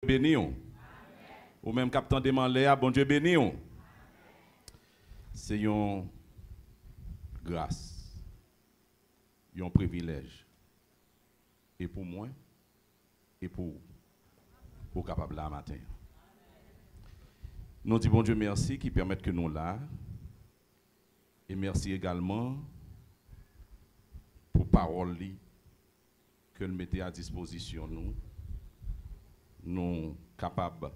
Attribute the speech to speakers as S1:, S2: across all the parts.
S1: béni. Ou même capitaine de Manléa, bon Dieu béni. C'est une grâce, un privilège. Et pour moi, et pour capable là matin. Nous disons bon Dieu merci qui permet que nous là. Et merci également pour parole que nous mettez à disposition nous capables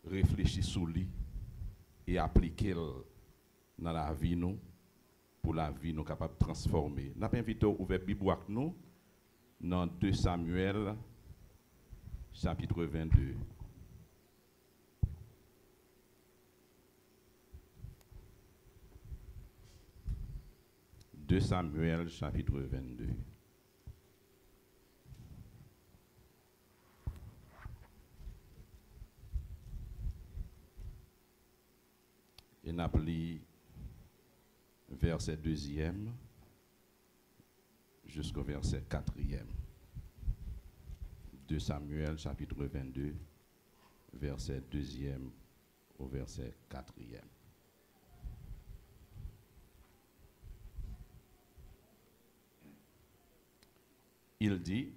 S1: de réfléchir sur lui et appliquer dans la vie nous pour la vie nous capables de transformer. Nous avons invité à ouvrir Bible avec nous dans 2 Samuel chapitre 22. 2 Samuel chapitre 22. Et nous appelons verset 2e jusqu'au verset 4e. 2 Samuel chapitre 22, verset 2e au verset 4e. Il dit,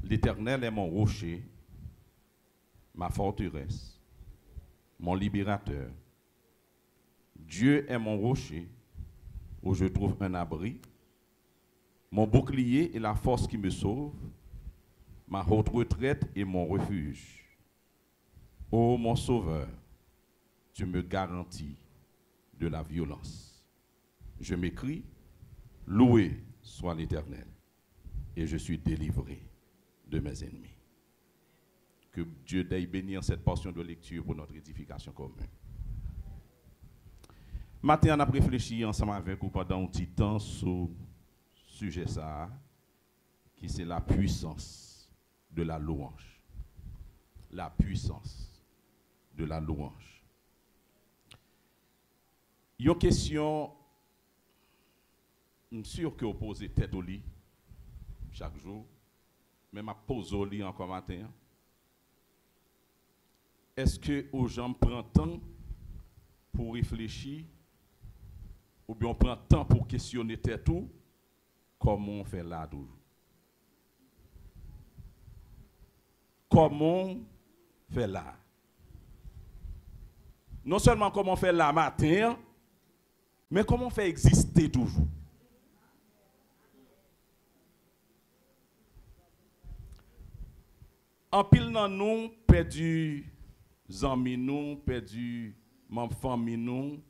S1: l'Éternel est mon rocher, ma forteresse, mon libérateur. Dieu est mon rocher, où je trouve un abri, mon bouclier et la force qui me sauve, ma haute retraite et mon refuge. Ô mon sauveur, tu me garantis de la violence. Je m'écris, loué soit l'Éternel, et je suis délivré de mes ennemis. Que Dieu t'aille bénir cette portion de lecture pour notre édification commune. Matin, on a réfléchi ensemble avec vous pendant un petit temps sur le sujet ça, qui c'est la puissance de la louange. La puissance de la louange. Il y a une question, je suis sûr que vous posez tête au lit chaque jour, même à poser au lit encore matin. Est-ce que aux gens prennent temps pour réfléchir ou bien on prend temps pour questionner tout comment on fait là toujours? Comment on fait là? Non seulement comment on fait là matin, mais comment on fait exister toujours? En pile dans nous perdu amis nous, perdu membre famille nous,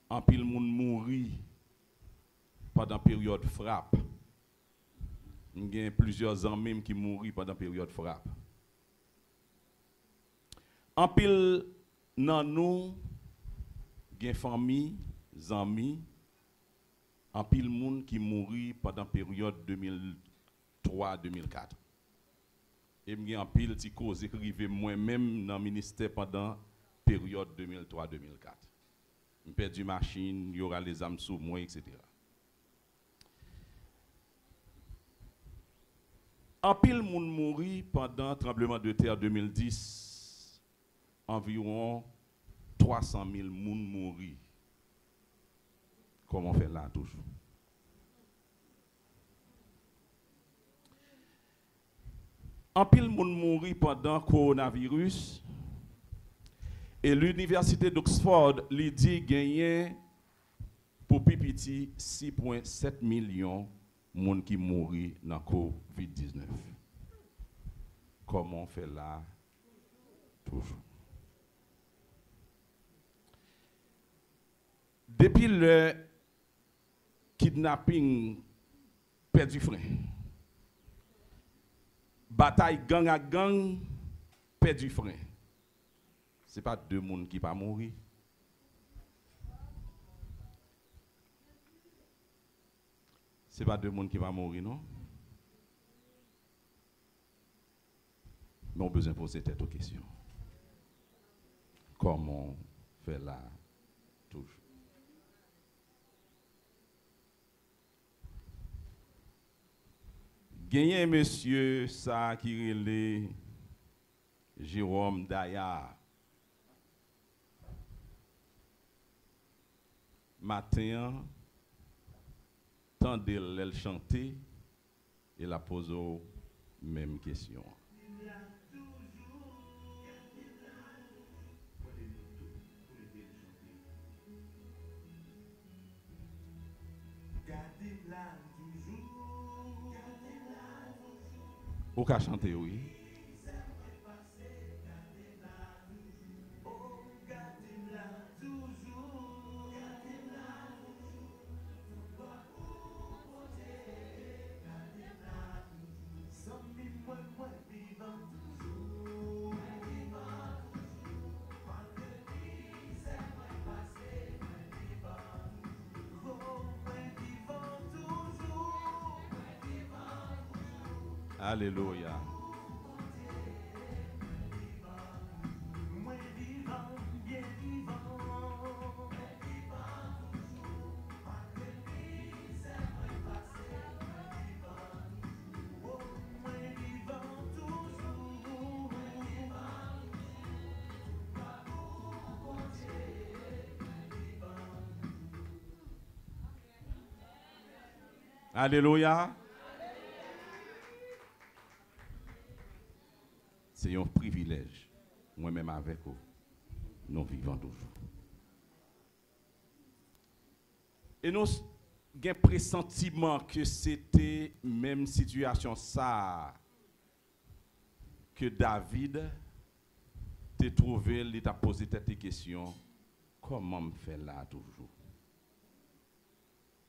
S1: en pile moun mouri pendant période frappe. Il y a plusieurs amis qui mourent pendant période frappe. En pile dans nous, il y a famille, amis, en pile moun qui mourent pendant période 2003-2004. Et je en pile ti cause écrivez moi-même dans le ministère pendant la période 2003-2004. Je perdu machine, il y aura les âmes sous moi, etc. En pile moun mouri pendant le tremblement de terre 2010, environ 300 000 moun mouri. Comment on fait là toujours? En pile moun mouri pendant le coronavirus et l'université d'Oxford lui dit gagner pour pipiti 6,7 millions de moun qui mouri dans COVID-19. Comment on fait là toujours? Depuis le kidnapping perdu frein. Bataille gang à gang, perdu frein. Ce n'est pas deux personnes qui ne pas mourir. Ce n'est pas deux personnes qui vont mourir, non? Mais on a besoin de poser cette question. Comment on fait là toujours? Gagné monsieur ça qui relait Jérôme Daya. Matin, tendez l'elle chanter et la pose même question. Ou qu'à chanter, oui. Alléluia. Alléluia. C'est un privilège. Moi-même avec vous, nous vivons toujours. Et nous avons un pressentiment que c'était même situation ça que David t'a trouvé, il t'a posé cette question, comment me faire là toujours?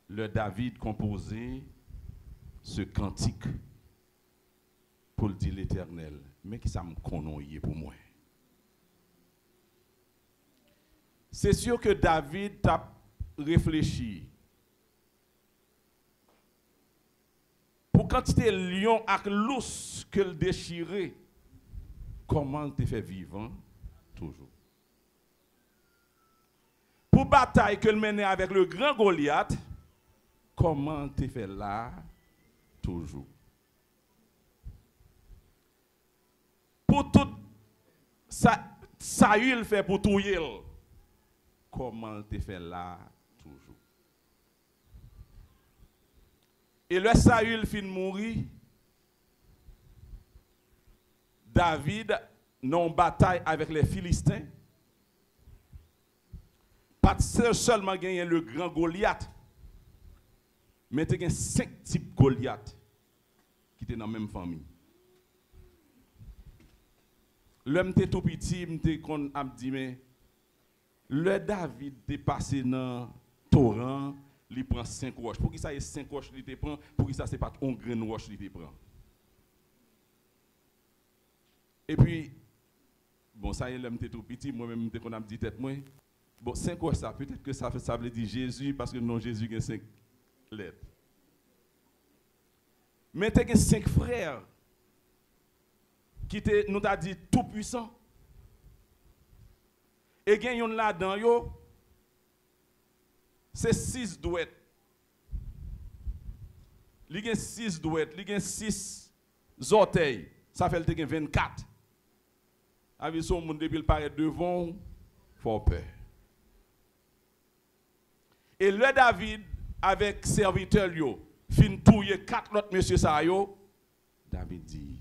S1: Le David composé ce cantique pour le dire l'Éternel, mais qui ça me connaît pour moi. C'est sûr que David t'a réfléchi. Pour quantité lion avec l'os que le déchiré, comment te fait vivant toujours. Pour bataille que le menait avec le grand Goliath, comment te fait là toujours. Pour tout ça il fait pour tout il. Comment te fait là toujours. Et le Saül fin mourir, David non bataille avec les Philistins. Pas seulement gagner le grand Goliath, mais il y a 5 types de Goliath qui étaient dans la même famille. L'homme était tout petit, il a dit, mais le David est passé dans le torrent, il prend 5 roches. Pour qui ça est 5 roches il te prend, pour qui ça c'est pas un grain de roche il te prend. Et puis, bon, ça y est, l'homme était tout petit, moi-même, on a dit tête moi. Bon, 5 roches ça, peut-être que ça veut dire Jésus, parce que non, Jésus a 5 lettres. Mais tu as 5 frères qui nous a dit tout puissant. Et il y en a là-dedans, c'est 6 douettes. Il y a 6 douettes, il y a 6 orteils. Ça fait le 24. Avec son monde depuis le paraît devant, faut peur. Et le David, avec serviteur, fin touye 4 autres monsieur ça yo. David dit,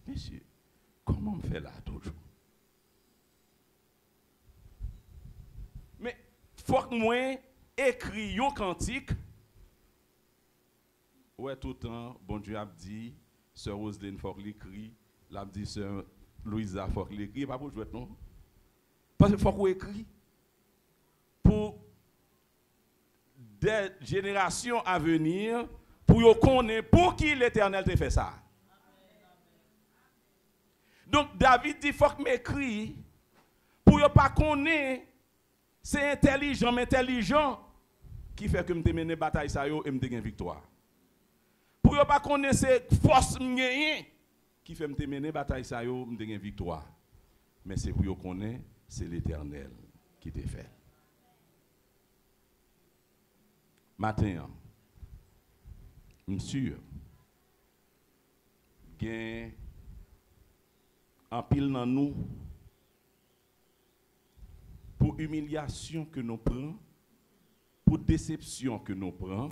S1: monsieur, comment me fait là toujours? Mais faut que moi écrit un cantique. Ouais, tout le temps, bon Dieu a dit, sœur Roselyne faut l'écrit, l'a dit sœur Louisa faut l'écrit, pas pour jouer non. Parce qu'il faut qu'on écrit pour des générations à venir, pour qu'on connaisse pour qui l'Éternel te fait ça. Donc David dit faut que m'écrit pour ne pas connaître c'est intelligent mais intelligent qui fait que me mener bataille ça yo et me gagner victoire. Pour ne pas connaître c'est force m'gagner qui fait me mener bataille ça yo me gagner victoire. Mais c'est pour connaître c'est l'Éternel qui te fait. Matin, je suis sûr, gain en pile dans nous pour humiliation que nous prenons, pour déception que nous prenons,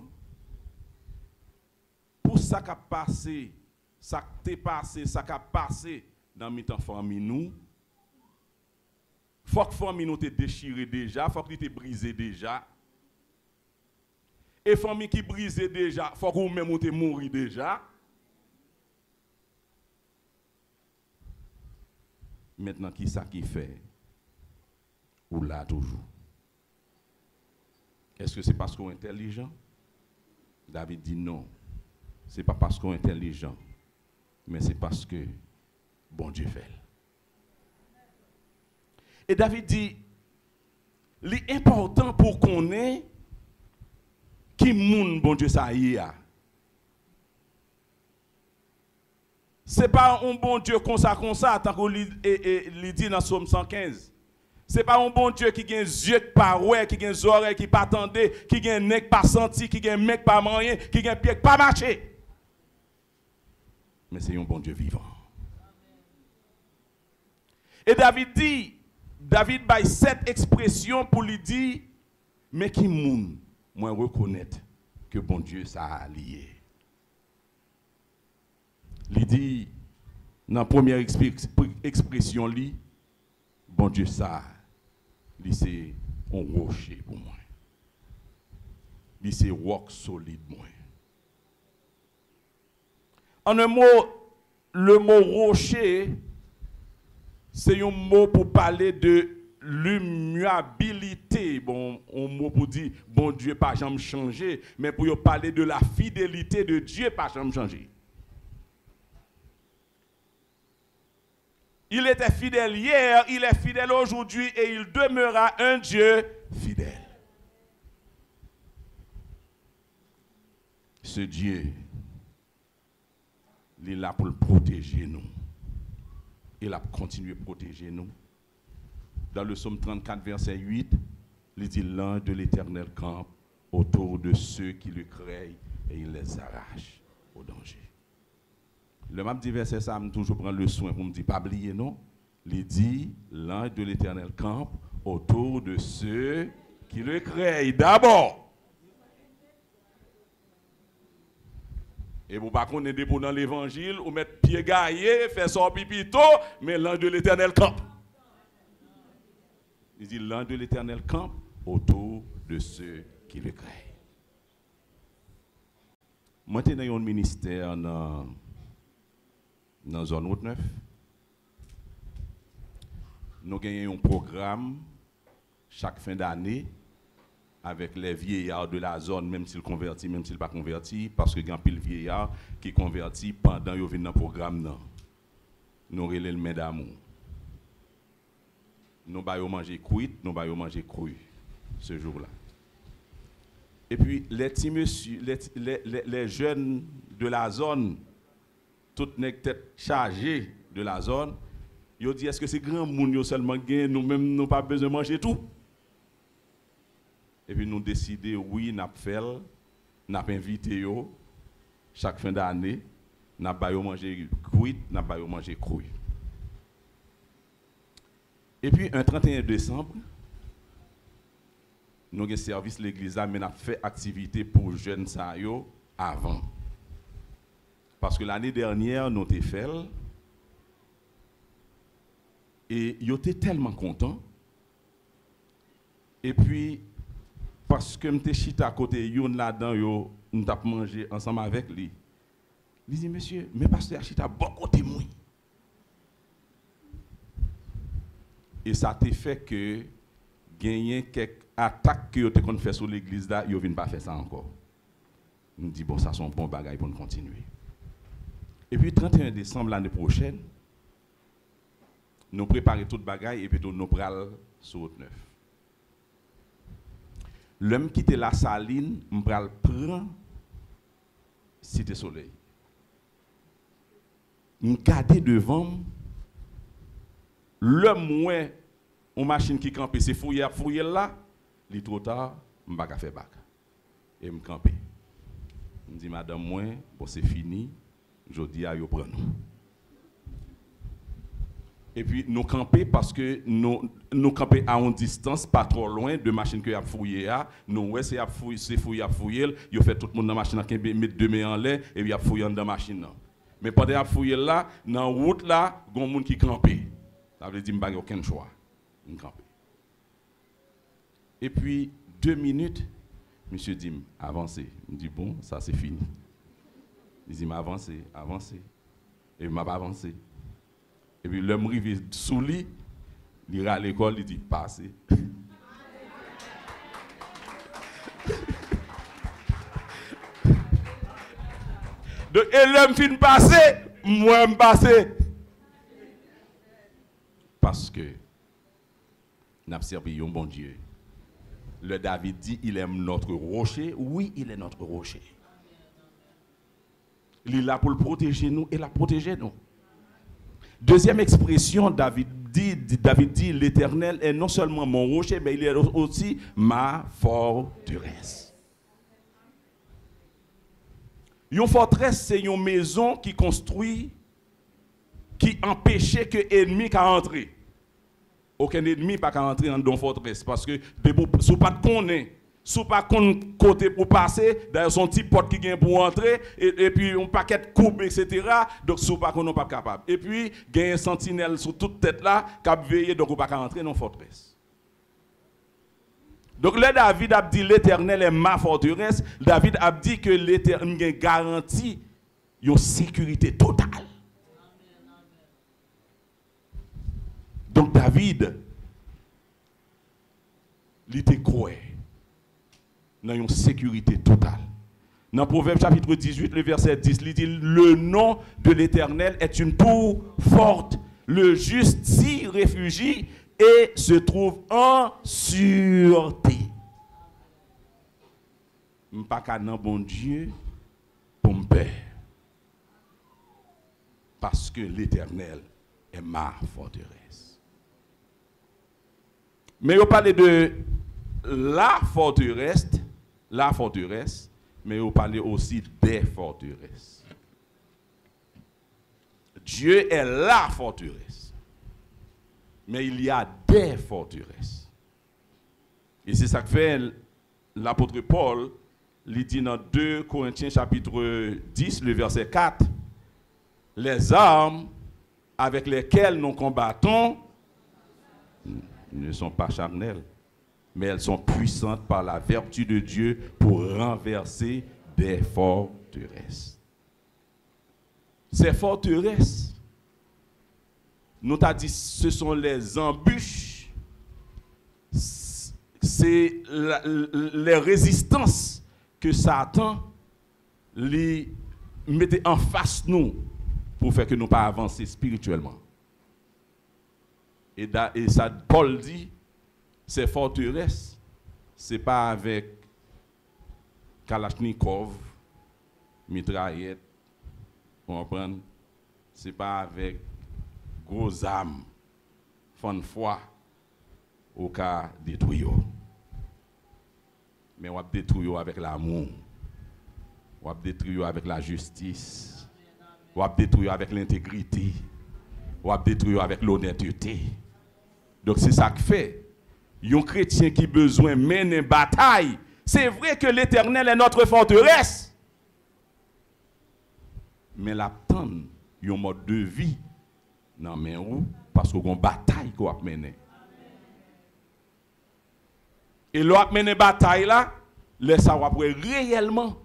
S1: pour ça qui a passé, ça qui est passé, ça qui a passé dans notre famille nous. Faut que famille nous te déchiré déjà, faut que te brisé déjà. Et famille qui brisé déjà, faut que même te mourir déjà. Maintenant qui ça qui fait ou là toujours? Est-ce que c'est parce qu'on est intelligent? David dit non. C'est pas parce qu'on est intelligent, mais c'est parce que bon Dieu fait. Et David dit, l'important pour qu'on ait qui moun bon Dieu ça y est. C'est pas un bon Dieu comme ça, tant qu'on lui dit dans Psaume 115. C'est pas un bon Dieu qui a des yeux qui pas ouais, qui a des oreilles qui pas tendé, qui a un nez qui pas senti, qui a un mec pas moyen, qui a un pied qui pas marché. Mais c'est un bon Dieu vivant. Et David baille cette expression pour lui dire, mais qui moun, moi reconnaître que bon Dieu ça a lié. Il dit, dans la première expression, bon Dieu ça, c'est un rocher pour moi. C'est roc solide moi. En un mot, le mot rocher, c'est un mot pour parler de l'immuabilité. Bon, un mot pour dire, bon Dieu pas jamais changé, mais pour parler de la fidélité de Dieu pas jamais changé. Il était fidèle hier, il est fidèle aujourd'hui et il demeurera un Dieu fidèle. Ce Dieu, il est là pour le protéger nous. Il a continué à protéger nous. Dans le psaume 34, verset 8, il dit l'ange de l'Éternel campe autour de ceux qui le craignent et il les arrache au danger. Le map dit verset ça, je toujours prendre le soin pour me dire pas oublier non. Il dit l'ange de l'Éternel campe autour de ceux qui le craignent d'abord. Et vous pas qu'on est dépôt dans l'évangile ou mettre pied gaillé, faire son pipito, mais l'ange de l'Éternel campe. Il dit l'ange de l'Éternel campe autour de ceux qui le craignent. Moi j'étais dans un ministère dans zone route 9. Nous gagnons un programme chaque fin d'année avec les vieillards de la zone, même s'ils convertis, même s'ils pas convertis, parce que il y a un pile vieillard qui convertit pendant qu'ils viennent dans le programme. Nous relèvons le main d'amour. Nous allons manger cuit, nous allons manger cru ce jour-là. Et puis les petits monsieur, les jeunes de la zone, toutes les têtes chargées de la zone, ils disent est-ce que c'est grand monde seulement gain, nous-mêmes nous pas besoin de manger tout. Et puis nous décidons oui, nous avons invité chaque fin d'année, nous avons manger cuit, nous avons manger cru. Et puis un 31 décembre, nous avons service l'église là, mais nous avons fait activité pour jeunes ça avant. Parce que l'année dernière, nous avons fait. Et ils étaient tellement contents. Et puis, parce que je suis à côté, yon là-dedans, nous avons mangé ensemble avec lui. Il dit, monsieur, mais pasteur Chita, beaucoup de moi. Et ça a fait que gagner quelques attaques que vous avez fait sur l'église là, vous ne viennent pas faire ça encore. Nous dit bon, ça c'est un bon bagage pour nous continuer. Et puis 31 décembre l'année prochaine, nous préparons tout le bagage et puis nous prenons sur Route 9. L'homme qui était la saline, nous prend Cité Soleil. Nous garder devant l'homme moins une machine qui campe, c'est fouiller là, il est trop tard, je ne vais pas faire bac. Et je campe. Je dis madame moi, bon c'est fini. je dis à yo prendre nous. Et puis nous camper parce que nous camper à une distance pas trop loin de machine que a fouillé à nous ouais c'est fouillé il fait tout le monde dans machine qui mettre deux mains en l'air et puis a fouillé dans machine. Mais pendant a fouillé là dans route là gon monde qui camper. Ça veut dire m'pa aucun choix. Camper. Et puis 2 minutes monsieur dit avancez. Je dis bon, ça c'est fini. Il dit avancez. Et m'a pas avancé. Et puis l'homme arrivé sous lui, il ira à l'école, il dit passez. Donc et l'homme fin passer, moi me passer. Parce que nous avons servi un bon Dieu. Le David dit, il est notre rocher. Oui, il est notre rocher. Il est là pour le protéger nous et la protéger nous. Deuxième expression, David dit, l'Éternel est non seulement mon rocher, mais il est aussi ma forteresse. Une forteresse, c'est une maison qui construit, qui empêchait que l'ennemi puisse entrer. Aucun ennemi pas entrer dans une forteresse parce que si pas de connaître, si pas de côté pour passer, d'ailleurs son petit porte qui vient pour entrer et puis un paquet de coupes etc. Donc si pas qu'on pas capable. Et puis il y a un sentinelle sur toute tête là qui a veillé donc on pas entrer dans forteresse. Donc là David a dit l'Éternel est ma forteresse. David a dit que l'Éternel garantit une sécurité totale. Donc David, il était croyant dans une sécurité totale. Dans Proverbe chapitre 18, le verset 10, il dit le nom de l'Éternel est une tour forte. Le juste s'y réfugie et se trouve en sûreté. Je ne suis pas bon Dieu pour me peur. Parce que l'Éternel est ma forteresse. Mais on parle de la forteresse, mais on parle aussi des forteresses. Dieu est la forteresse, mais il y a des forteresses. Et c'est ça que fait l'apôtre Paul, il dit dans 2 Corinthiens chapitre 10, le verset 4, les armes avec lesquelles nous combattons ne sont pas charnelles, mais elles sont puissantes par la vertu de Dieu pour renverser des forteresses. Ces forteresses, nous t'a dit, ce sont les embûches, c'est les résistances que Satan les mettait en face nous pour faire que nous pas avancer spirituellement. Et ça, Paul dit, ces forteresses, ce n'est pas avec Kalachnikov, mitraillette, vous comprenez? Ce n'est pas avec gros âmes, fond foi, au cas détruire. Mais on va détruire avec l'amour, on va détruire avec la justice, on va détruire avec l'intégrité, on va détruire avec l'honnêteté. Donc c'est ça que fait. Un chrétien qui a besoin de mener une bataille, c'est vrai que l'Éternel est notre forteresse. Mais l'attend un mode de vie dans main où parce qu'on a une bataille qu'on a mener. Et l'on mener bataille là, laisse ça après réellement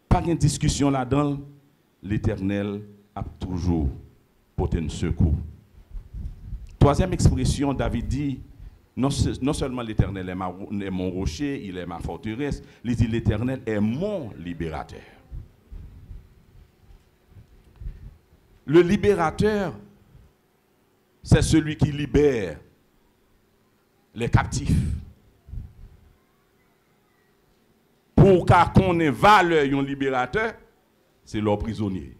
S1: pas de discussion là-dedans, l'Éternel a toujours porté un secours. Troisième expression, David dit, non seulement l'Éternel est mon rocher, il est ma forteresse, il dit l'Éternel est mon libérateur. Le libérateur, c'est celui qui libère les captifs. Pour qu'on ait valeur un libérateur, c'est leur prisonnier.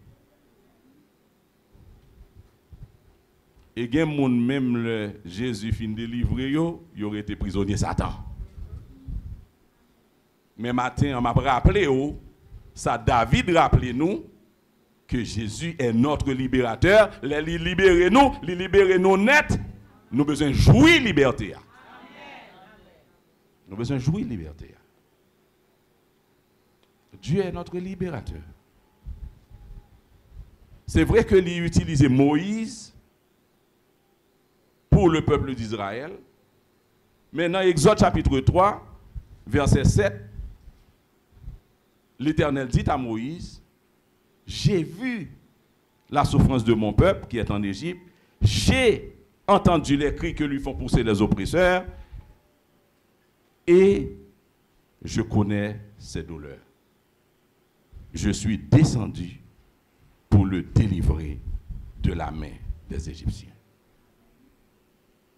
S1: Et gen moun même le Jésus fin délivré yo, il aurait été prisonnier Satan. Mais matin on m'a rappelé ça David rappelé nous que Jésus est notre libérateur, les libérer nous net, nous avons besoin de jouir liberté. Nous avons besoin de jouir liberté. Dieu est notre libérateur. C'est vrai que lui utilisait Moïse pour le peuple d'Israël. Mais dans Exode chapitre 3, verset 7, l'Éternel dit à Moïse, j'ai vu la souffrance de mon peuple qui est en Égypte, j'ai entendu les cris que lui font pousser les oppresseurs, et je connais ses douleurs. Je suis descendu pour le délivrer de la main des Égyptiens.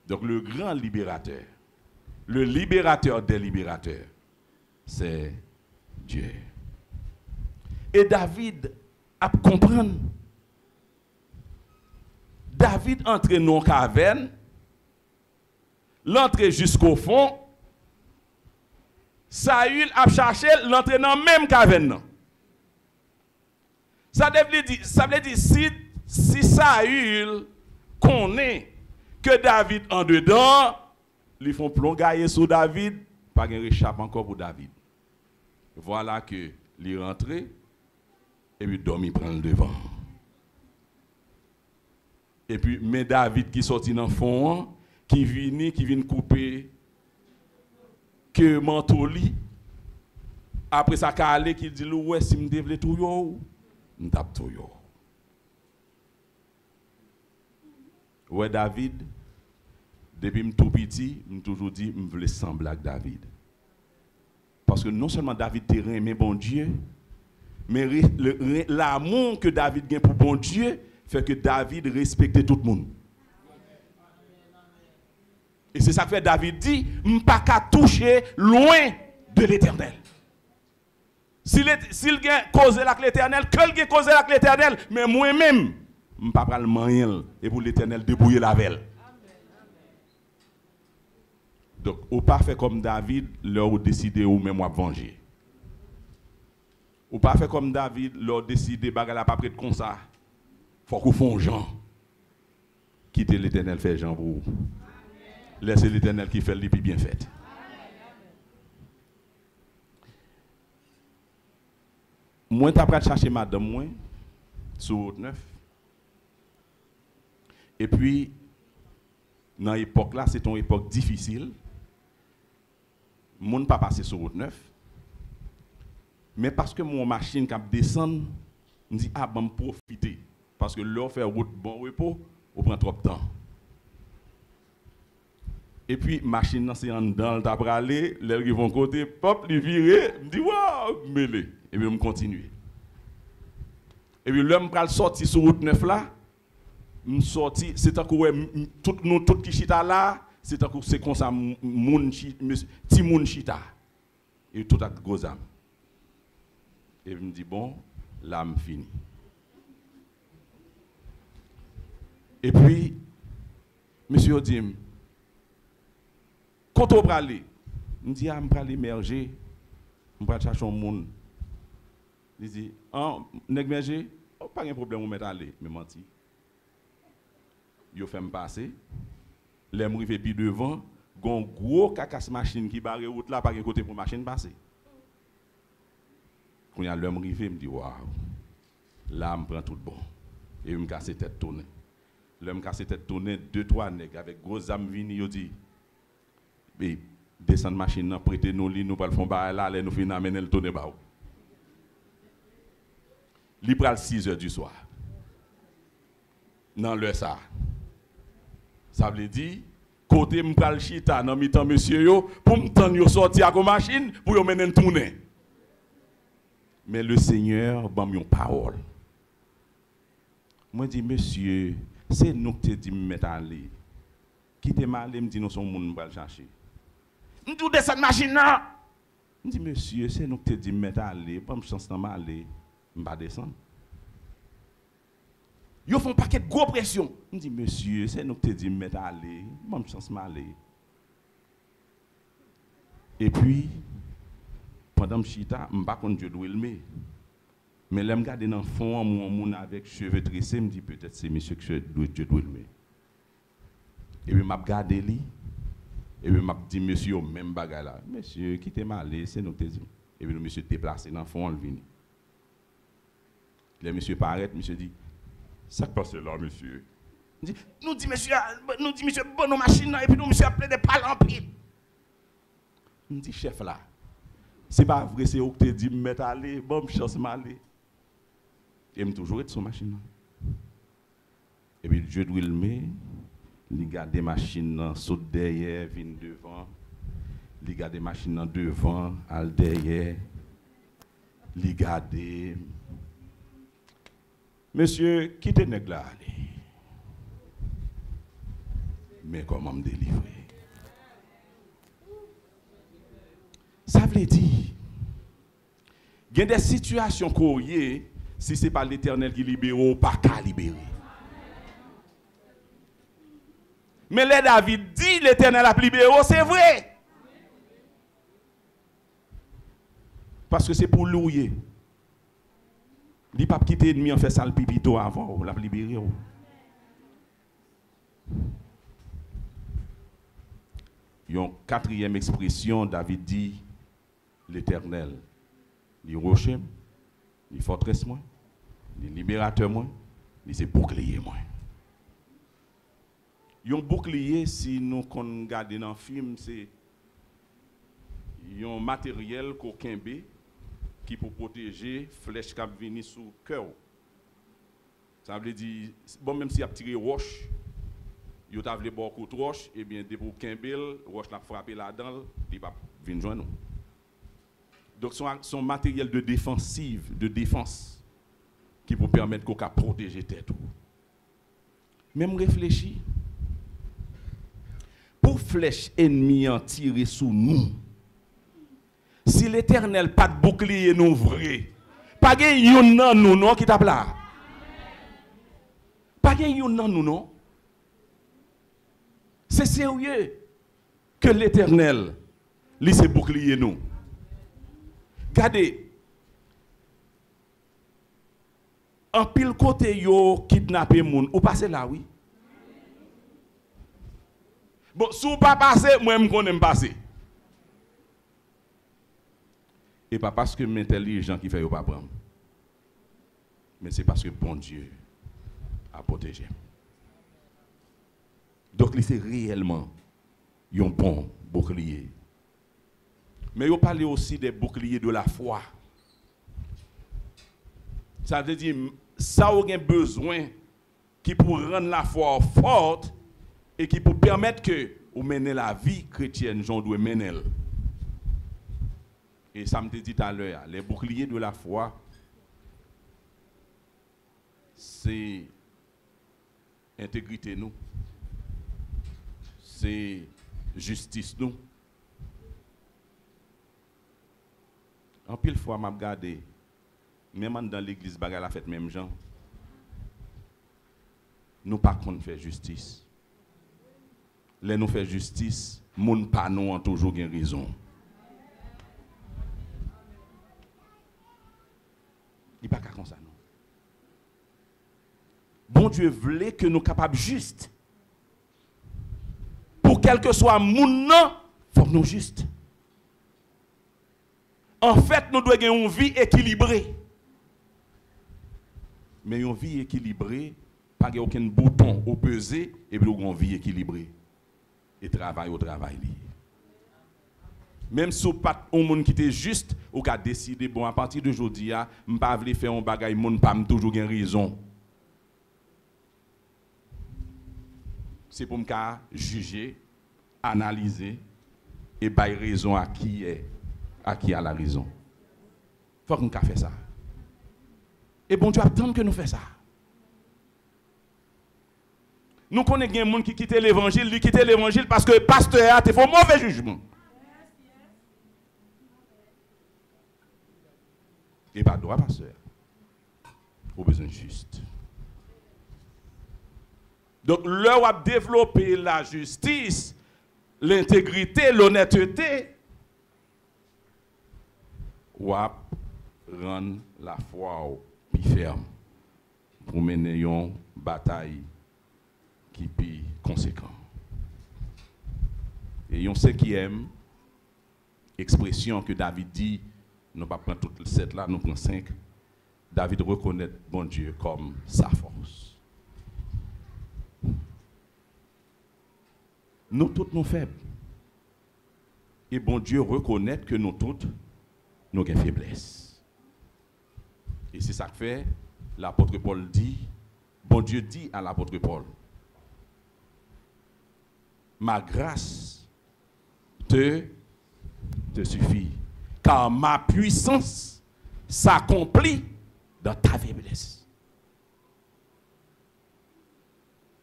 S1: Donc le grand libérateur, le libérateur des libérateurs, c'est Dieu. Et David a comprendre. David entre dans la caverne, l'entrée jusqu'au fond, Saül a cherché l'entrée dans la même caverne. Ça veut dire si Saül connaît que David en dedans, ils font plongailler sur David, pas de réchappe encore pour David. Voilà que il rentre et puis dormi prend le devant. Et puis mais David qui sorti dans le fond, qui vient couper que manteau li. Après ça calé qui dit ouais si me devle tout yo, m'tap tout yo. Ouais David, depuis que je suis tout petit, je toujours dit que je voulais sembler avec David. Parce que non seulement David te aimé bon Dieu, mais l'amour que David a pour bon Dieu fait que David respectait tout le monde. Et c'est ça que fait David dit, je ne peux pas toucher loin de l'Éternel. S'il a causé avec l'Éternel, qu'il a causé avec l'Éternel, mais moi-même, je ne peux pas le manier et pour l'Éternel débrouiller la velle. Donc, au pas fait comme David, leur ont décidé ou même à venger. Ou pas fait comme David, leur décidé bagarre pas près de comme ça. Faut qu'on fasse Jean. Quittez l'Éternel fait Jean pour vous. Laissez l'Éternel qui fait le plus bien fait. Moi, tu as chercher madame moi sur route 9. Et puis, dans l'époque là, c'est une époque difficile. Mon pas passé sur route 9. Mais parce que mon machine cap descend, me dit ah ben profiter parce que l'heure fait route bon repos, on prend trop de temps. Et puis machine c'est en dedans t'a aller, les qui vont côté pop li virer, me dit waouh, mêlé et puis me continuer. Et puis l'homme pral sorti sur route 9 là, me sorti, c'est encore tout nous tout qui chita là, c'est encore c'est comme ça moun ti moun chita. Et tout a gros âme. Et il me dit, bon, l'âme finie. Et puis, monsieur dit, quand on va aller, il me dit, ah, je vais aller émerger, je vais chercher un monde. Il dit, ah, nèg merger, pas de problème, on met aller, mais menti. Il fait me passer, les m'rivé puis devant, gon gros cacasse machine qui barre route là, pas de côté pour machine passer. Quand il y a l'homme arrivé, me dit waouh, là, je prends tout bon. Et je me casse tête tournée. L'homme casse tête tournée, 2-3 nègres avec gros âmes vini, il dit, mais descendre machine, prêtez nous li, nous pas le fond là, nous finissons amener le tourner bas. Il prend 6h du soir. Dans le ça. Ça veut dire, côté me pral chita, dans mi temps monsieur yo, pour me tendre sortir avec machine, pour yo mener tourner. Mais le Seigneur m'a mis une parole. Moi, je dis, monsieur, c'est nous qui te dit de mettre à aller. Qui te m'a allé, me dit, nous sommes gens qui vont chercher. Je dis, descends machine là. Je dis, monsieur, c'est nous qui te dit de mettre à aller. Pas de chance de m'aller. Je ne vais pas descendre. Ils font un paquet de gros pression. Je dis, monsieur, c'est nous qui te dit de mettre à aller. Pas de chance de m'aller. Et puis, pendant que je suis là, je ne sais pas quand Dieu doit le mettre. Mais là, je regarde dans le fond, mon avec cheveux tressés, je me dis peut-être c'est monsieur que Dieu doit le. Et puis, je regarde lui. Et puis, je dis, monsieur, même bagarre là. Monsieur, qui t'est mal, c'est nous qui dit. Et puis, le monsieur déplacé dans le fond, on le vient. Le monsieur paraît, monsieur dit, ça passe là, monsieur. Nous dit, monsieur, bon, nos machines, et puis nous, monsieur, appelé des parents en pile. Je dis, chef là, c'est pas vrai, c'est où que tu dis, me mettre à aller, bon, chance m'aller. Et je toujours être sur machine. Et puis, Dieu doit le mettre. Il garde des machines saute derrière, viennent devant. Il garde des machines devant, al derrière. Il garde. Monsieur, quittez nèg là. Mais comment me délivrer? Ça veut dire, il y a des situations qu'on y est, si ce n'est pas l'Éternel qui libère, ou pas qu'à libérer. Mais là, David dit l'Éternel a libéré, c'est vrai. Parce que c'est pour louer. Il ne peut pas quitter l'ennemi en fait ça le pipito avant, l'a libéré. Une quatrième expression, David dit l'Éternel, il rocher, il forteresse moi, il libérateur moi, il c'est bouclier moi. Un bouclier, si nous regardons dans le film, c'est un matériel qu'aucun B qui peut protéger flèche qui vient sous le cœur. Ça veut dire, bon, même si il a tiré roche, il a tiré beaucoup de roche, et bien, depuis qu'un bel, roche l'a frappé là-dedans, il va venir joindre nous. Donc, son matériel de défensive, de défense, qui peut permettre qu'on puisse protéger tête. Même réfléchir. Pour flèche ennemie en tirer sous nous, si l'Éternel pas de bouclier nous vrai, pas de yon nan nous non qui tape là. Pas de yon nan nous non. C'est sérieux que l'Éternel lui c'est bouclier nous. Regardez. En pile côté yo kidnapper moun ou passer là oui. Bon, si vous pas passer, moi je connais passer. Et pas parce que l'intelligent qui fait pas prendre. Mais c'est parce que bon Dieu a protégé. Donc c'est réellement un bon bouclier. Mais il parle aussi des boucliers de la foi. Ça veut dire ça a besoin qui pour rendre la foi forte et qui pour permettre que vous menez la vie chrétienne, j'en dois mener. Et ça me dit tout à l'heure, les boucliers de la foi, c'est intégrité nous, c'est justice nous. En pile fois, m'a regardé, même dans l'église, bagarre la fête même gens. Nous pas qu'on fait justice. Les nous fait justice, moun pas nous ont toujours bien raison. Il pas comme ça non. Bon Dieu voulait que nous capables juste. Pour quel que soit moun nan, faut que nous juste. En fait, nous devons avoir une vie équilibrée. Mais une vie équilibrée, pas aucun bouton au peser et puis une vie équilibrée. Et travail au travail. Même si pas un monde qui était juste, ou qui a décidé, bon, à partir d'aujourd'hui, je ne vais pas faire un bagage, je ne pas toujours avoir raison. C'est pour me juger, analyser et bailler raison à qui a la raison. Il faut qu'on fasse ça. Et bon Dieu attend que nous fassions ça. Nous connaissons des gens qui quittent l'évangile, ils quittent l'évangile parce que le pasteur a fait un mauvais jugement. Et pas droit, pasteur. Au besoin juste. Donc, là où a développé la justice, l'intégrité, l'honnêteté, ou a rendre la foi plus ferme pour mener une bataille qui est plus conséquente. Et on sait qui aime expression que David dit, nous ne pas prendre toutes les 7 là, nous prenons 5. David reconnaît bon Dieu comme sa force. Nous tous nous faibles. Et bon Dieu reconnaît que nous tous nous avons faiblesse. Et c'est ça que fait l'apôtre Paul dit, bon Dieu dit à l'apôtre Paul, ma grâce te suffit, car ma puissance s'accomplit dans ta faiblesse.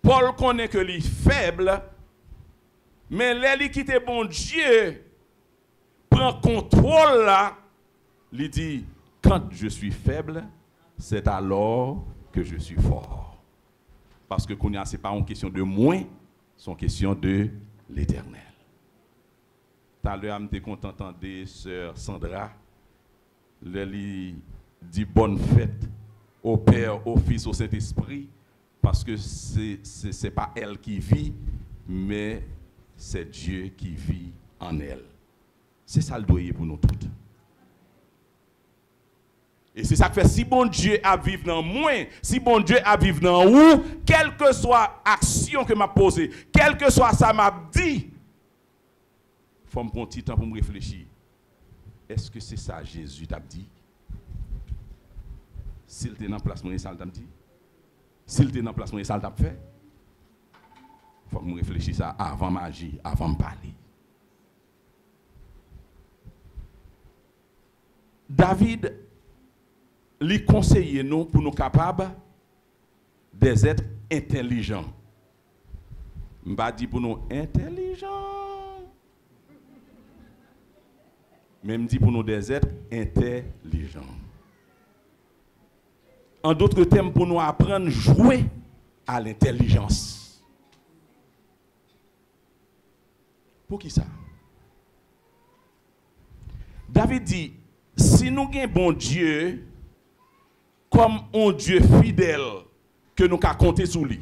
S1: Paul connaît que les faibles, mais les qui quitte bon Dieu prend contrôle là, il dit quand je suis faible, c'est alors que je suis fort. Parce que ce n'est pas une question de moi, c'est une question de l'Éternel. Tout à l'heure, je suis content d'entendre sœur Sandra, elle dit bonne fête au Père, au Fils, au Saint-Esprit, parce que ce n'est pas elle qui vit, mais c'est Dieu qui vit en elle. C'est ça le doyer pour nous toutes. Et c'est ça que fait, si bon Dieu a vivre dans moi, si bon Dieu a vivre dans vous, quelle que soit l'action que m'a posée, quelle que soit ça m'a dit, il faut me prendre un petit temps pour me réfléchir. Est-ce que c'est ça Jésus t'a dit? S'il était dans le placement, ça t'a dit? S'il était dans le placement, ça t'a fait? Il faut que je réfléchisse ça avant d'agir, avant de parler. David lui conseille nous pour nous capables des êtres intelligents. Je ne pas dire pour nous intelligents, mais je dis pour nous des êtres intelligents. En d'autres termes, pour nous apprendre à jouer à l'intelligence. Pour qui ça? David dit, si nous avons un bon Dieu, comme un Dieu fidèle que nous avons compté sur lui,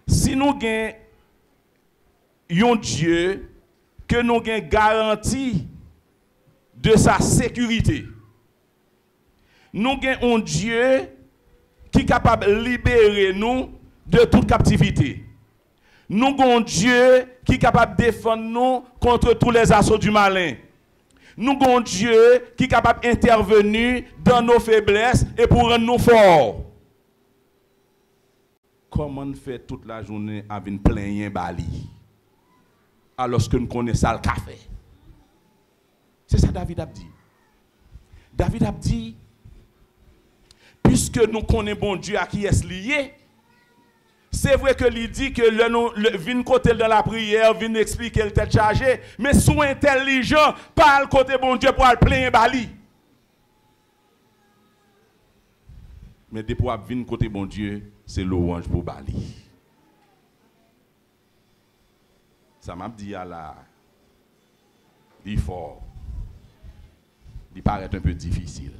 S1: si nous avons un Dieu que nous avons garantie de sa sécurité, nous avons un Dieu qui est capable de libérer nous de toute captivité. Nous avons un Dieu qui est capable de défendre nous contre tous les assauts du malin. Nous avons un Dieu qui est capable d'intervenir dans nos faiblesses et pour rendre nous forts. Comment on fait toute la journée avec une plainte bali alors que nous connaissons le café? C'est ça David a dit. David a dit, puisque nous connaissons bon Dieu à qui est lié, c'est vrai que lui dit que le vin côté dans la prière, vin expliquer le tête chargée, mais sous intelligent, pas le côté bon Dieu pour le plaindre bali. Mais depuis pour vin côté bon Dieu, c'est louange pour bali. Ça m'a dit à la il fort. Il paraît un peu difficile.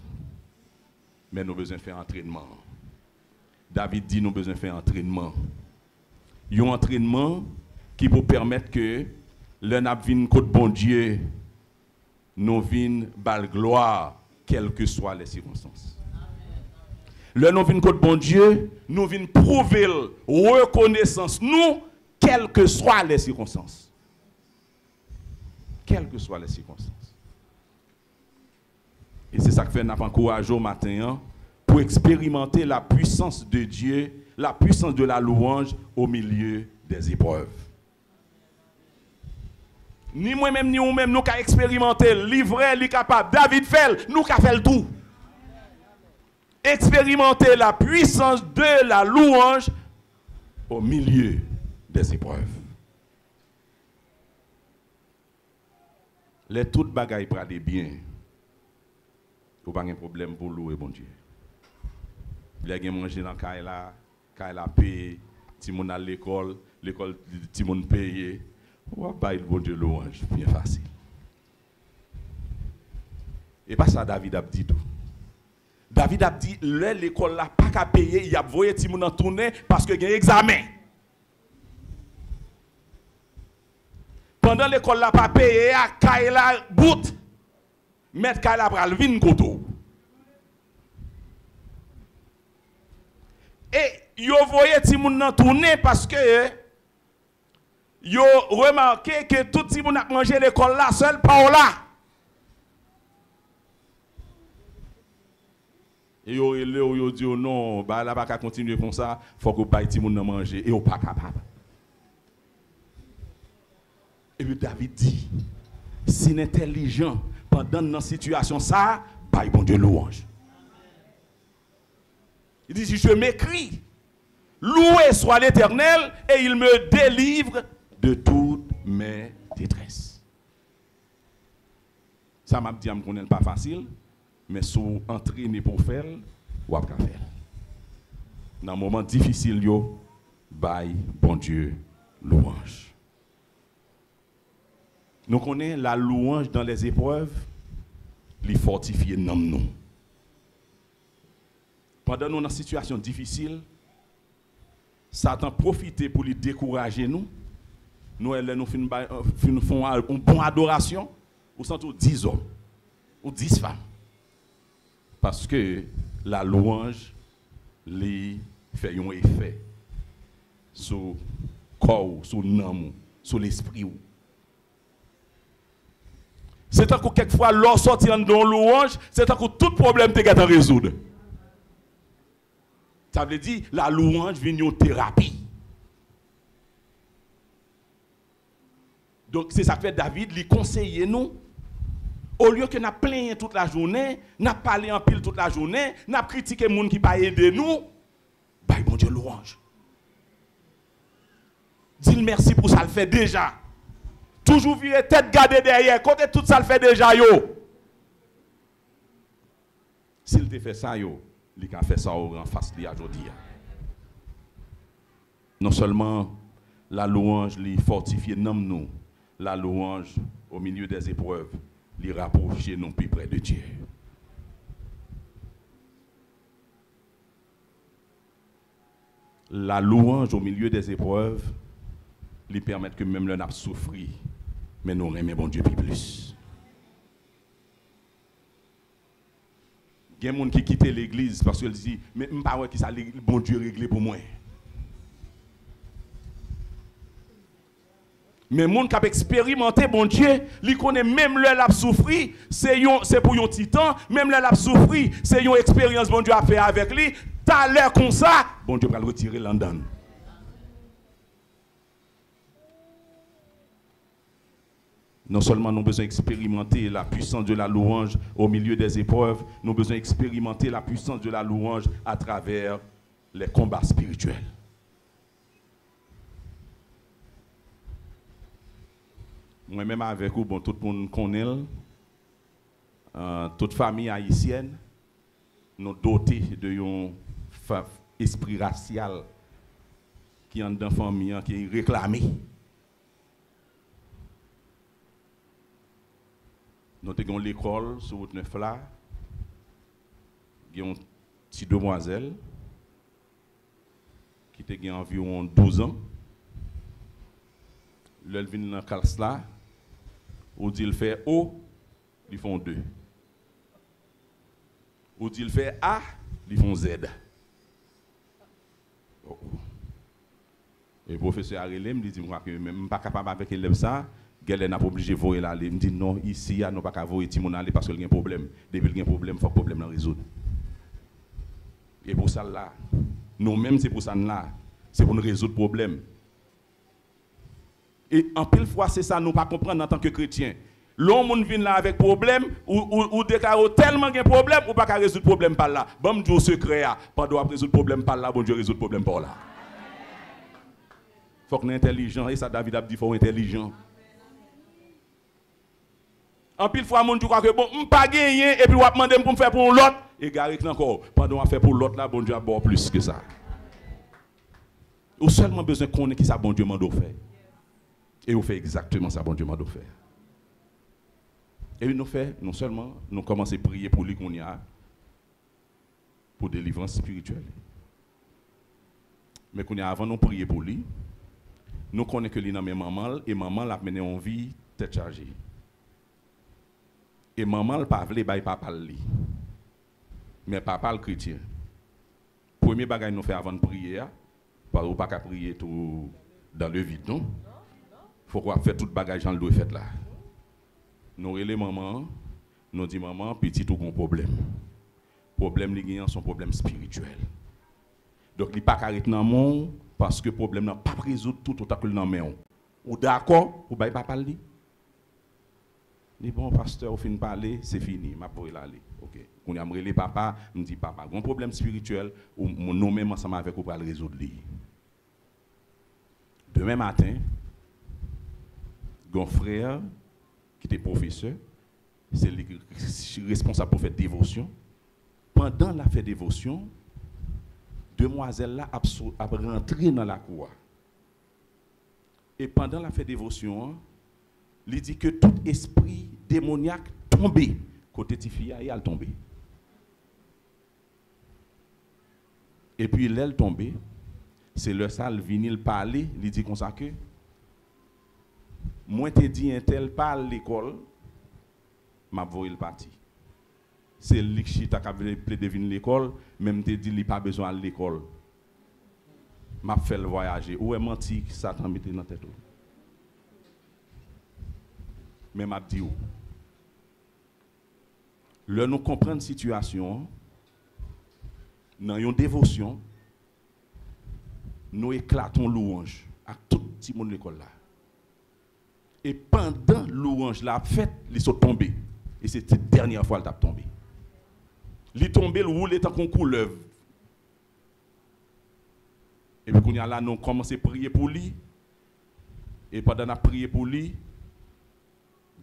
S1: Mais nous avons besoin de faire entraînement. David dit nous avons besoin de faire entraînement. Il y a un entraînement qui peut permettre que le navin côté bon Dieu nous vienne bal gloire quelles que soient les circonstances. Le nous vinn côté bon Dieu, nous vinn prouver reconnaissance nous quelles que soient les circonstances. Quelles que soient les circonstances. Et c'est ça que fait n'a pas courage au matin pour expérimenter la puissance de Dieu, la puissance de la louange au milieu des épreuves. Ni moi-même, ni vous-même, nous avons expérimenté, livré, li capable. David fait, nous avons fait le tout. Expérimenter la puissance de la louange au milieu des épreuves. Les toutes bagailles pour aller bien. Vous n'avez pas de problème pour louer bon Dieu. Vous avez mangé dans la caille payé, si vous à l'école, si vous payé. Vous avez le bon Dieu louange, bien facile. Et pas ça David a dit tout. David a dit, l'école là pas qu'à payer, il a voyé ti moun en tourner parce que il y a un examen. Pendant l'école là pas payé, à Kaila bout. Mettre Kaila pral vin koto. Et yo voyé ti moun en tourner parce que yo remarqué que tout ti moun a mangé l'école là seul pas là. Et yo dit non, bah là pas continuer comme ça, faut que baille ti moun nan manger et on pas capable. Et puis David dit, si l'intelligent pendant dans situation ça, baille bon Dieu louange. Il dit si je m'écris, loué soit l'Éternel et il me délivre de toutes mes détresses. Ça m'a dit qu'on n'est pas facile. Mais si vous entraînez pour faire, vous pouvez faire. Dans un moment difficile, yo, bye, bon Dieu, louange. Nous connaissons la louange dans les épreuves, les fortifier nous. Pendant nos situations difficiles, Satan profite pour les décourager nous. Nous faisons une bonne adoration, ou sont 10 hommes, ou 10 femmes. Parce que la louange lui fait un effet sur le corps, sur l'âme, sur l'esprit. C'est que quelquefois, lorsqu'on sortit dans la louange, c'est que tout problème est résoudre. Ça veut dire la louange vient une thérapie. Donc c'est ça que fait David, lui conseiller nous. Au lieu que nous plaignons toute la journée, nous parlons en pile toute la journée, nous critiquons les gens qui ne pas aider nous, bah bon Dieu louange. Dis merci pour ça le fait déjà. Toujours virer tête gardée derrière, côté tout ça le fait déjà yo. S'il te fait ça yo, il a fait ça en face de aujourd'hui. Non seulement la louange les fortifie nous, la louange au milieu des épreuves les rapprocher non plus près de Dieu. La louange au milieu des épreuves lui permet que même le n'a souffri, mais nous aimons bon Dieu plus. Il y a des gens qui quittent l'église parce qu'ils disent, mais je ne sais pas qui ça bon Dieu réglé pour moi. Mais les gens qui ont expérimenté, bon Dieu, ils connaissent même leur l'a souffri, c'est pour un petit temps, même leur l'a souffri, c'est une expérience bon Dieu a fait avec lui. T'as l'air comme ça, bon Dieu va le retirer l'andane. Non seulement nous avons besoin d'expérimenter la puissance de la louange au milieu des épreuves, nous avons besoin d'expérimenter la puissance de la louange à travers les combats spirituels. Moi-même avec vous, bon, tout le monde connaît, toute famille haïtienne, nous dotés de un esprit racial qui est dans la famille, qui est réclamé. Nous avons l'école sur route 9 là, il y a une petite demoiselle qui a environ 12 ans. Elle vient dans la classe là, ou dit il fait O, ils font 2. Ou dit il fait A, ils font Z. Oh. Et le professeur Arelé me dit que je ne suis pas capable avec l'élève ça. Elle n'a pas obligé de voir là. Il me dit non, ici, il n'y a pas qu'à voir Timon aller parce qu'il y a un problème. Depuis qu'il y a un problème, il faut que le problème soit résolu. Et pour ça là, nous-mêmes, c'est pour ça là, c'est pour nous résoudre le problème. Et en pile fois, c'est ça, nous ne pas comprendre en tant que chrétiens. L'homme vient là avec problème, ou déclare tellement qu'il y a un problème, ou pas qu'à résoudre le problème par là. Bon Dieu secret, pendant résoudre le problème par là, bon Dieu résout le problème par là. Il faut qu'on soit intelligent, et ça David a dit, il faut être intelligent. En pile fois, mon Dieu croit que bon, je ne pas gagner, et puis on va demander pour me faire pour l'autre, et garé encore. Pendant on fait pour l'autre là, bon Dieu a beaucoup plus que ça. Ou seulement besoin de connaître qui ça bon Dieu m'a fait. Et on fait exactement ça bon Dieu m'a fait. Et nous fait, non seulement, nous commençons à prier pour lui qu'on y a, pour délivrance spirituelle. Mais qu'on y a avant nous prier pour lui, nous connaissons que lui n'a même maman, et maman l'a mené en vie tête chargée. Et maman l'a pas voulu bailler papa lui. Mais papa le chrétien. Premier bagage nous fait avant de prier, parce qu'on pas qu'à prier tout dans le vide, non? Il faut qu'on fasse tout bagage dans le doit fait là. Nous relève maman, nous dit maman, petit tout un problème. Problème les gagnants sont problème spirituel. Donc il pas arrêter dans mon parce que problème n'a pas résoudre tout autant que dans main. Ou d'accord, ou bail papa li. Ni bon pasteur au fin de parler, c'est fini, m'a pour aller. OK. Quand y a me relé papa, me dit papa, un problème spirituel ou nous même ensemble avec ou pour le résoudre li. Demain matin, un frère qui était professeur, c'est responsable pour faire dévotion. Pendant la fait dévotion, demoiselle là a rentré dans la cour. Et pendant la fait dévotion, il dit que tout esprit démoniaque tombé côté Tifia, il a tombé. Et puis l'aile tombé, c'est le sale vinyle parler, il dit comme ça que moi te dit un tel parle l'école, m'a voyé le parti. C'est lui qui t'a capable deviner l'école, même te dit il pas besoin de l'école. M'a fait le voyager. Ou est menti que Satan mette dans tête. Mais m'a dit où. Le nous comprendre situation, dans une dévotion, nous éclatons louange à tout petit monde de l'école là. Et pendant louange la fête, ils sont tombés. Et c'est la dernière fois qu'elle est tombé. Il est tombé, le roule tant qu'on couleuvre. Et puis, quand là, nous commençons à prier pour lui. Et pendant qu'on a prié pour lui,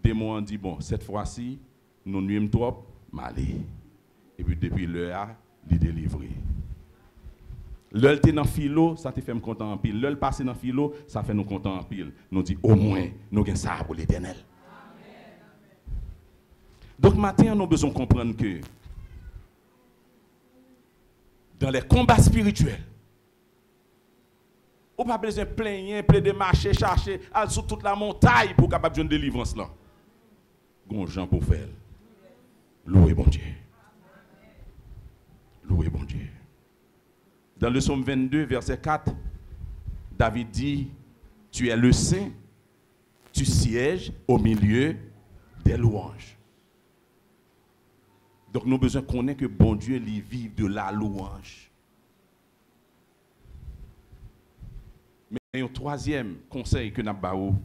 S1: des mots ont dit, bon, cette fois-ci, nous nuisons trop, malé. Et puis, depuis l'heure, il est délivré. L'heure était dans le philo, ça te fait me content en pile. L'heure passé dans le philo, ça fait nous content en pile. Nous dit, au moins, nous avons ça pour l'éternel. Donc, maintenant, nous avons besoin de comprendre que dans les combats spirituels, on n'a pas besoin de plaigner, de marcher, chercher, aller sur toute la montagne pour capable de une délivrance là. Gon Jean pour faire. Louez bon Dieu. Louez bon Dieu. Dans le psaume 22, verset 4, David dit, tu es le saint, tu sièges au milieu des louanges. Donc nous avons besoin de connaître que bon Dieu lui vive de la louange. Mais un troisième conseil que nous avons,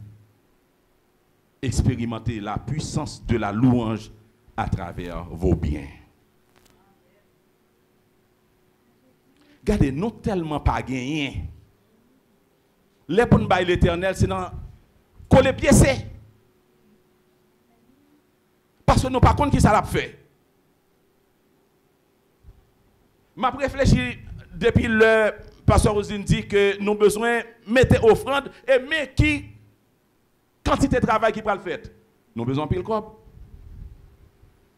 S1: expérimenter la puissance de la louange à travers vos biens. Regardez, nous tellement pas gagné. Les bonnes bails l'éternel, c'est dans coller pièce. Parce que nous pas compte qui ça l'a fait. M'a réfléchi depuis le pasteur Rosine dit que nous avons besoin de mettre offrande et mais qui quantité de travail qui va le faire. Nous avons besoin de pile corps.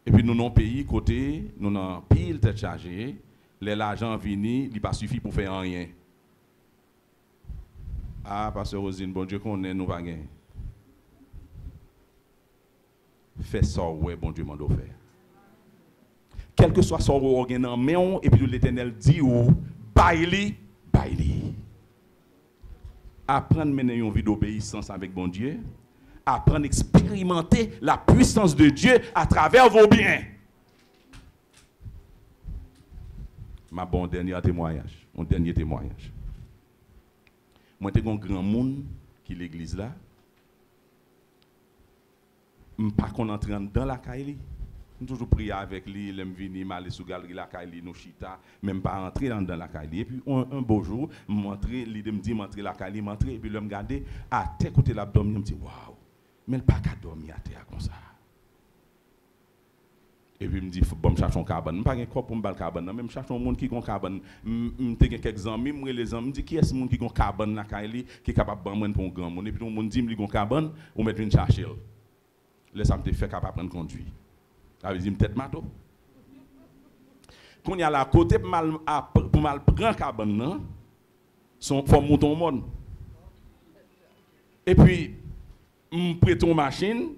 S1: Et puis nous avons pays côté, nous avons pile tête chargée. L'argent vini, il pas suffit pour faire rien. Ah, pasteur Rosine, bon Dieu qu'on est, nous pas gagner. Fais ça, ouais, bon Dieu m'a offert. Quel que soit son organe en main, et puis l'Éternel dit ou, baili. Apprendre à mener une vie d'obéissance avec bon Dieu. Apprendre à expérimenter la puissance de Dieu à travers vos biens. Ma bon dernier témoignage. Mon dernier témoignage. Moi, j'ai un grand monde qui est l'église là. Je ne suis pas entrer dans la caille. Je toujours prier avec lui, il me venir mal sous galerie la caille, nous chita, même pas entrer dans la caille. Et puis un beau jour, m'entrer, il me dit m'entrer la caille, m'entrer et puis le me garder à terre côté l'abdomen, me dit waouh. Mais il pas qu'à dormir à terre comme ça. Et puis il me dit faut me chercher un cabane, pas un corps pour me bal cabane, même chercher un monde qui a un cabane. M'te quelques amis, les amis me dit qui est ce monde qui a un cabane la caille qui est capable de prendre pour un grand monde et puis tout le monde dit me li un cabane ou mettre une chercher. laisse me faire capable prendre conduire. Ça veut dire peut-être mato. Quand il y a la côté pour mal prendre cabane non, son faut monter au monde. Et puis prête une machine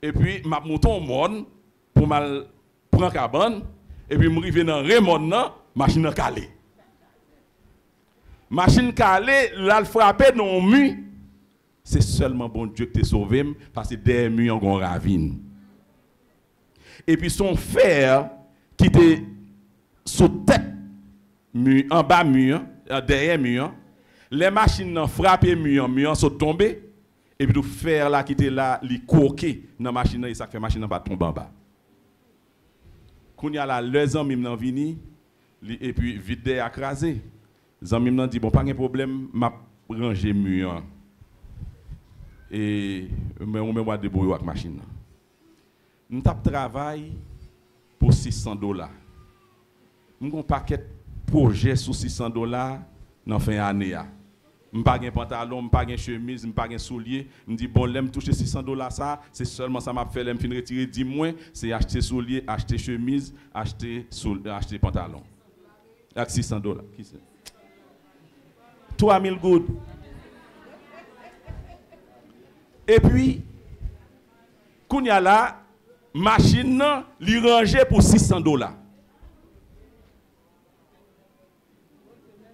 S1: et puis m'a monter au monde pour mal prendre cabane et puis me river dans remon non, machine calée. Machine calée, là le frapper dans mur. C'est seulement bon Dieu qui t'a sauvé parce que des murs ont une ravine. Et puis son fer qui était sous tête mur, en bas mur, derrière mur, les machines ont frappé mur sont tombés et puis le fer là qui était là, li coqué dans machine et ça fait machine pas tomber en bas. Quand il y a là les amis m'ont vini et puis vite écrasé. Les amis m'ont dit bon pas de problème, m'a ranger mur. Et mais on me débrouiller avec machine. Nous tap travail pour $600. Nous avons un paquet de projets sur $600 dans fin d'année. Je n'ai pas de pantalon, je n'ai pas de chemise, je n'ai pas de souliers. Je me dis, bon, je toucher $600, ça, c'est seulement ça m'a fait, je me retirer 10 mois, c'est acheter souliers, acheter chemise, acheter pantalon. Avec $600. Qui c'est? 3000 gouttes. Et puis, quand il y a là, machine, li ranger pour $600.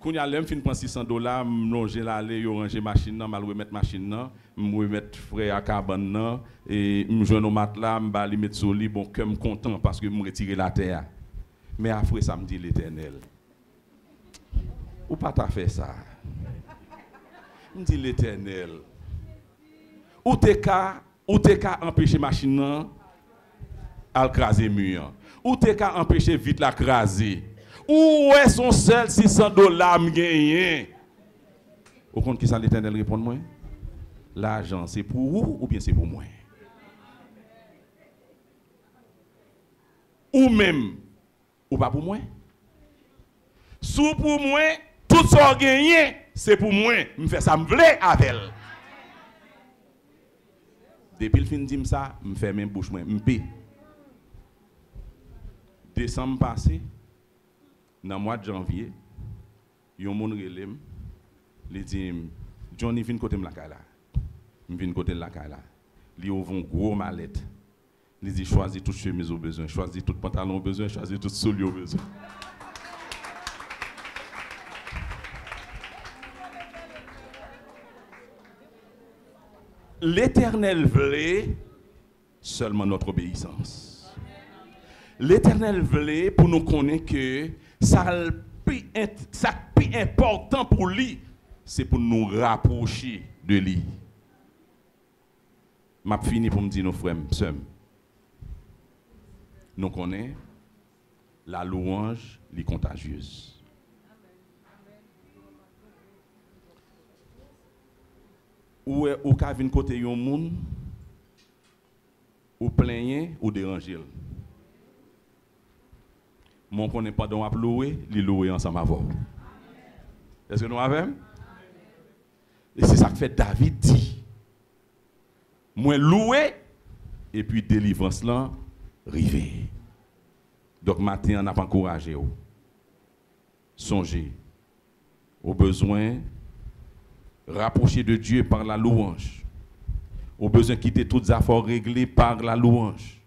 S1: Quand il y a là, je fin prendre $600, m'longer là, aller ranger machine, mal remettre machine, remettre frais à cabane, et m'joindre au matelas, m'ba li mettre sur lit, bon, que me content parce que me retirer la terre. Mais après ça me dit l'Éternel. Ou pas t'as fait ça? Me dit l'Éternel. Ou t'es qu'à empêcher machine à craser mur. Ou t'es qu'à empêcher vite la craser. Où est son seul $600 m'gagné? Au compte qui ça l'Éternel répond moi? L'argent c'est pour vous ou bien c'est pour moi? Ou même ou pas pour moi? Sous pour moi, tout ça gagné, c'est pour moi. Me fait ça me vle avec elle. Depuis le fin de ça, je fais même bouche, je paie. Décembre passé, dans le mois de janvier, il y a un monde qui dit Johnny, viens côté de la caille là. Je viens côté de la caille là. Il ouvre une grosse mallette. Il dit choisis toute chemise au besoin, choisis tout pantalon au besoin, choisis tout soulier au besoin. L'Éternel voulait seulement notre obéissance. L'Éternel voulait pour nous connaître que ça plus important pour lui, c'est pour nous rapprocher de lui. M'a fini pour me dire nos frères, sœurs, nous connaissons la louange, les contagieuse. Ou ka vin côté yon moun ou plaigner ou déranger. Mon connaît pas donc à louer, li louer ensemble avec. Est-ce que nous avons? Et c'est ça que fait David dit. Moi louer et puis délivrance là rivé. Donc matin on a pas encouragé. Songez au besoin rapprocher de Dieu par la louange. Au besoin de quitter toutes les affaires réglées par la louange.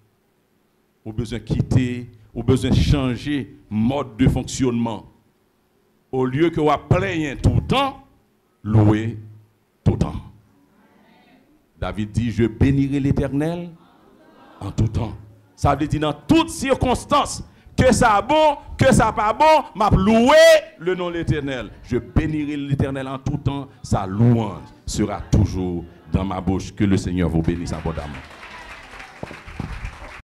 S1: Au besoin de quitter, au besoin de changer mode de fonctionnement. Au lieu que vous plaignez tout le temps, louez tout le temps. David dit, je bénirai l'Éternel en tout temps. Ça veut dire dans toutes circonstances. Que ça bon, que ça pas bon, m'a loué le nom de l'Éternel. Je bénirai l'Éternel en tout temps. Sa louange sera toujours dans ma bouche. Que le Seigneur vous bénisse abondamment.